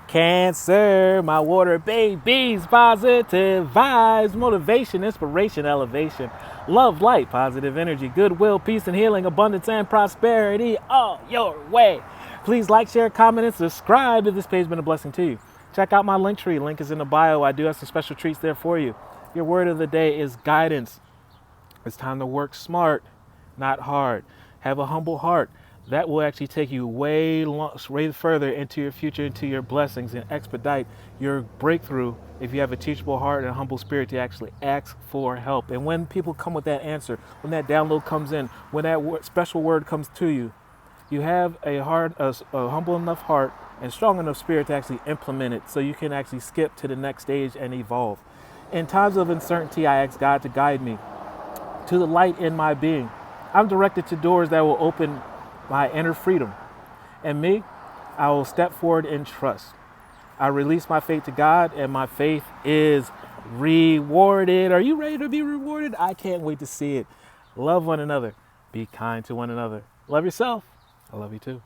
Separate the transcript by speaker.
Speaker 1: Cancer, my water babies, positive vibes, motivation, inspiration, elevation, love, light, positive energy, goodwill, peace and healing, abundance and prosperity all your way. Please like, share, comment, and subscribe if this page has been a blessing to you. Check out my LinkTree. Link is in the bio. I do have some special treats there for you. Your word of the day is guidance. It's time to work smart, not hard. Have a humble heart. That will actually take you way further into your future, into your blessings, and expedite your breakthrough if you have a teachable heart and a humble spirit to actually ask for help. And when people come with that answer, when that download comes in, when that special word comes to you, you have a humble enough heart and strong enough spirit to actually implement it so you can actually skip to the next stage and evolve. In times of uncertainty, I ask God to guide me to the light in my being. I'm directed to doors that will open my inner freedom. And me, I will step forward in trust. I release my faith to God, and my faith is rewarded. Are you ready to be rewarded? I can't wait to see it. Love one another. Be kind to one another. Love yourself. I love you too.